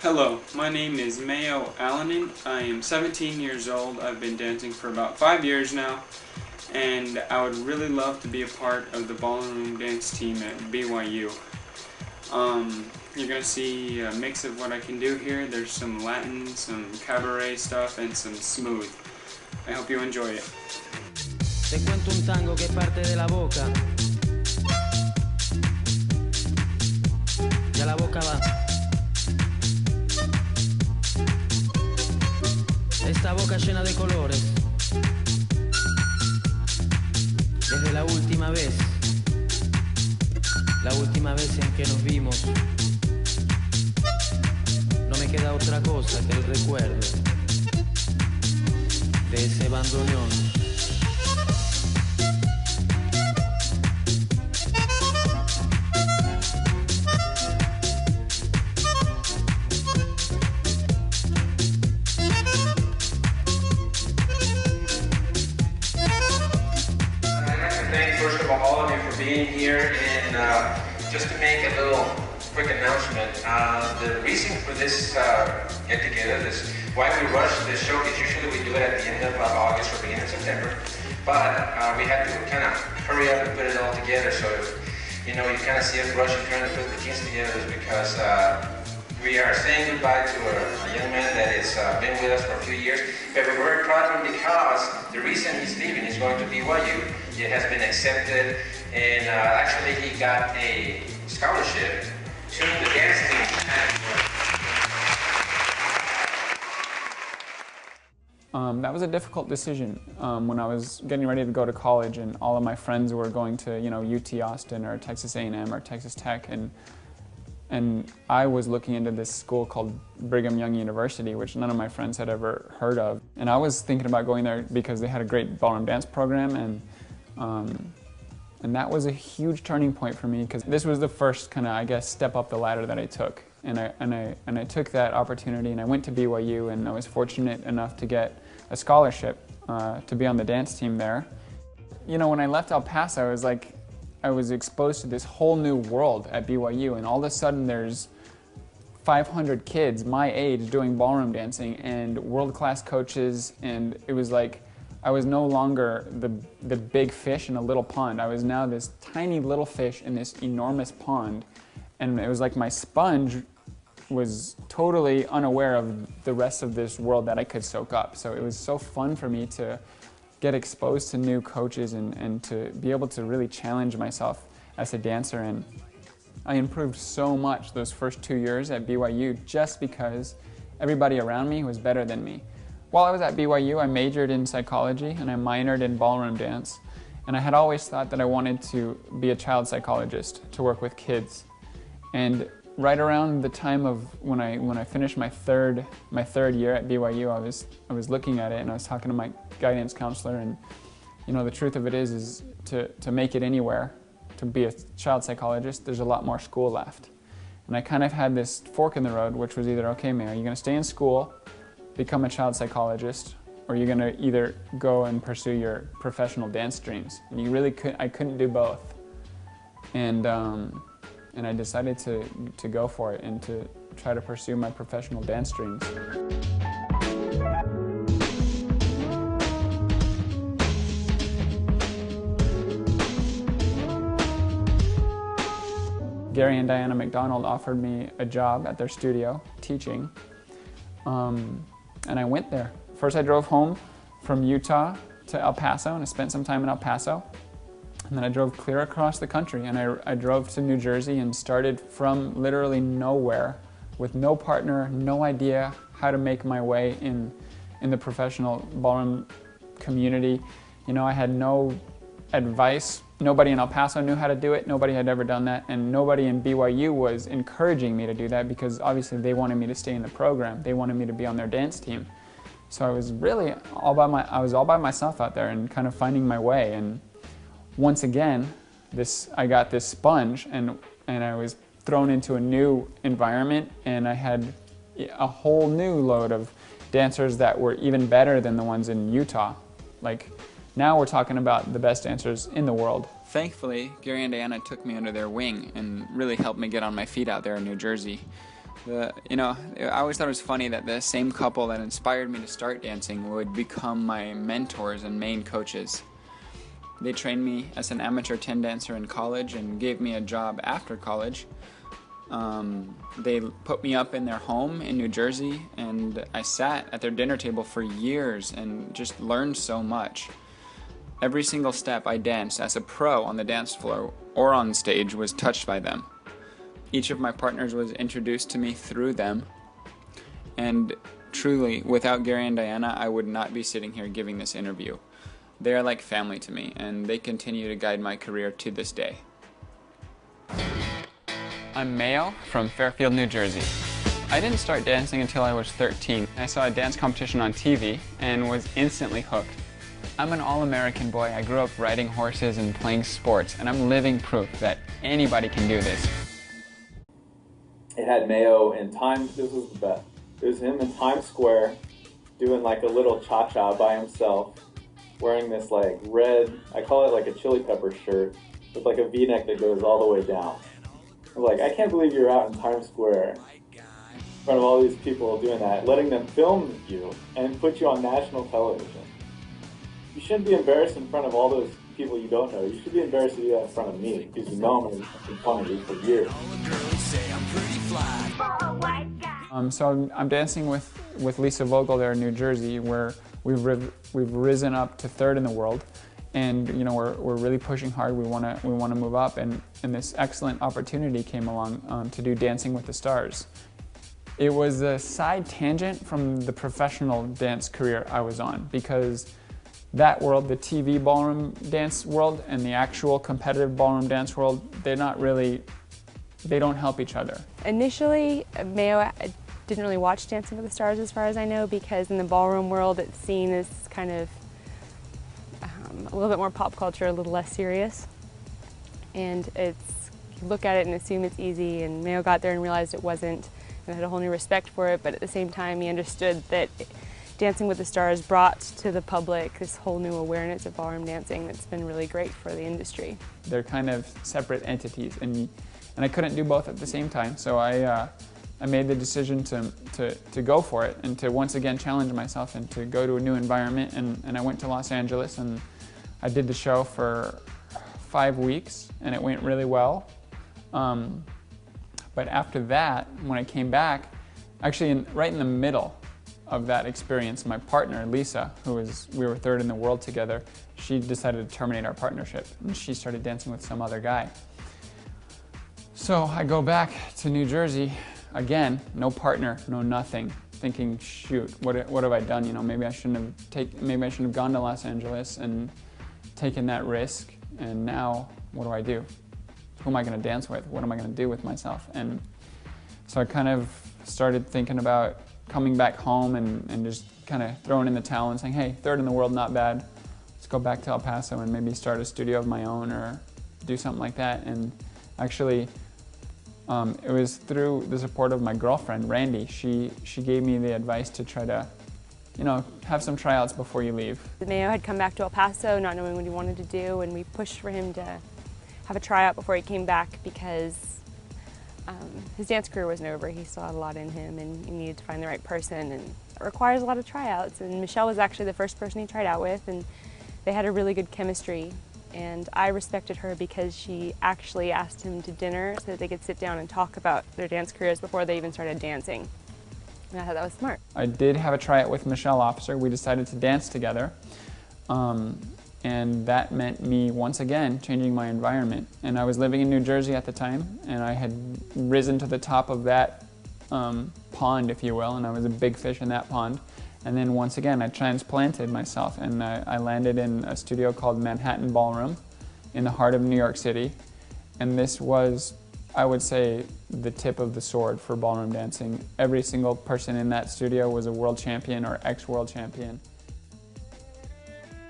Hello, my name is Mayo Allanen. I am 17 years old. I've been dancing for about 5 years now, and I would really love to be a part of the ballroom dance team at BYU. You're going to see a mix of what I can do here. There's some Latin, some cabaret stuff, and some smooth. I hope you enjoy it. Te cuento un tango que parte de la boca. Ya la boca va. Esta boca llena de colores. Desde la última vez en que nos vimos, no me queda otra cosa que el recuerdo de ese bandoneón. First of all of you for being here, and just to make a little quick announcement, the reason for this get together, this why we rush this showcase. Usually we do it at the end of August or beginning of September, but we had to kind of hurry up and put it all together. So you kind of see us rushing trying to put the teams together is because we are saying goodbye to a young man that has been with us for a few years, but we're very proud of him because the reason he's leaving is going to BYU. It has been accepted, and actually he got a scholarship to the dance team. That was a difficult decision when I was getting ready to go to college, and all of my friends were going to, UT Austin or Texas A&M or Texas Tech, and I was looking into this school called Brigham Young University, which none of my friends had ever heard of. And I was thinking about going there because they had a great ballroom dance program, and that was a huge turning point for me because this was the first kind of, step up the ladder that I took. And I took that opportunity and I went to BYU, and I was fortunate enough to get a scholarship to be on the dance team there. When I left El Paso, I was exposed to this whole new world at BYU, and all of a sudden there's 500 kids my age doing ballroom dancing and world-class coaches, and it was like I was no longer the big fish in a little pond. I was now this tiny little fish in this enormous pond, and it was like my sponge was totally unaware of the rest of this world that I could soak up. So it was so fun for me to get exposed to new coaches and to be able to really challenge myself as a dancer. And I improved so much those first 2 years at BYU just because everybody around me was better than me. While I was at BYU, I majored in psychology and I minored in ballroom dance. And I had always thought that I wanted to be a child psychologist, to work with kids. And right around the time of when I finished my third year at BYU, I was looking at it and I was talking to my guidance counselor, and the truth of it is to make it anywhere, to be a child psychologist, there's a lot more school left. And I kind of had this fork in the road, which was either, okay, Mayor, you're going to stay in school, become a child psychologist, or you're going to either go and pursue your professional dance dreams. And I couldn't do both. And I decided to go for it and to try to pursue my professional dance dreams. Gary and Diana McDonald offered me a job at their studio teaching, and I went there. First I drove home from Utah to El Paso, and I spent some time in El Paso. And then I drove clear across the country, and I drove to New Jersey and started from literally nowhere with no partner, no idea how to make my way in the professional ballroom community. I had no advice. Nobody in El Paso knew how to do it. Nobody had ever done that, and nobody in BYU was encouraging me to do that because obviously they wanted me to stay in the program. They wanted me to be on their dance team. So I was really all by myself out there and kind of finding my way. And once again, I got this sponge, and I was thrown into a new environment, and I had a whole new load of dancers that were even better than the ones in Utah. Now we're talking about the best dancers in the world. Thankfully, Gary and Diana took me under their wing and really helped me get on my feet out there in New Jersey. I always thought it was funny that the same couple that inspired me to start dancing would become my mentors and main coaches. They trained me as an amateur 10 dancer in college and gave me a job after college. They put me up in their home in New Jersey, and I sat at their dinner table for years and just learned so much. Every single step I danced as a pro on the dance floor or on stage was touched by them. Each of my partners was introduced to me through them, and truly, without Gary and Diana, I would not be sitting here giving this interview. They are like family to me, and they continue to guide my career to this day. I'm Mayo from Fairfield, New Jersey. I didn't start dancing until I was 13. I saw a dance competition on TV and was instantly hooked. I'm an all-American boy. I grew up riding horses and playing sports, and I'm living proof that anybody can do this. It had Mayo in Times, this was the best. It was him in Times Square doing like a little cha-cha by himself, wearing this like red, I call it like a chili pepper shirt, with like a V-neck that goes all the way down. I'm like, I can't believe you're out in Times Square in front of all these people doing that, letting them film you and put you on national television. You shouldn't be embarrassed in front of all those people you don't know. You should be embarrassed to do that in front of me, because you know I'm going to be making fun of you for years. So I'm dancing with Lisa Vogel there in New Jersey, where we've risen up to third in the world, and we're really pushing hard. We want to move up, and this excellent opportunity came along to do Dancing with the Stars. It was a side tangent from the professional dance career I was on, because that world, the TV ballroom dance world and the actual competitive ballroom dance world, they don't help each other. Initially, Mayo didn't really watch Dancing with the Stars as far as I know, because in the ballroom world it's seen as kind of a little bit more pop culture, a little less serious. And you look at it and assume it's easy, and Mayo got there and realized it wasn't, and had a whole new respect for it, but at the same time he understood that Dancing with the Stars brought to the public this whole new awareness of ballroom dancing that's been really great for the industry. They're kind of separate entities, and I couldn't do both at the same time, so I made the decision to go for it and to once again challenge myself and to go to a new environment, and I went to Los Angeles and I did the show for 5 weeks and it went really well. But after that, when I came back, actually right in the middle of that experience, my partner, Lisa, we were third in the world together, she decided to terminate our partnership and she started dancing with some other guy. So I go back to New Jersey, again, no partner, no nothing, thinking, shoot, what have I done? Maybe I shouldn't have gone to Los Angeles and taken that risk, and now what do I do? Who am I going to dance with? What am I going to do with myself? And so I kind of started thinking about coming back home and just kind of throwing in the towel and saying, hey, third in the world, not bad. Let's go back to El Paso and maybe start a studio of my own or do something like that. And actually, it was through the support of my girlfriend, Randy. She gave me the advice to try to, have some tryouts before you leave. Mayo had come back to El Paso not knowing what he wanted to do, and we pushed for him to have a tryout before he came back because his dance career wasn't over. He still had a lot in him and he needed to find the right person, and it requires a lot of tryouts. And Michelle was actually the first person he tried out with, and they had a really good chemistry. And I respected her because she actually asked him to dinner so that they could sit down and talk about their dance careers before they even started dancing. And I thought that was smart. I did have a tryout with Michelle Officer. We decided to dance together. And that meant me, once again, changing my environment. And I was living in New Jersey at the time, and I had risen to the top of that pond, if you will, and I was a big fish in that pond. And then once again, I transplanted myself, and I landed in a studio called Manhattan Ballroom in the heart of New York City. And this was, I would say, the tip of the sword for ballroom dancing. Every single person in that studio was a world champion or ex-world champion.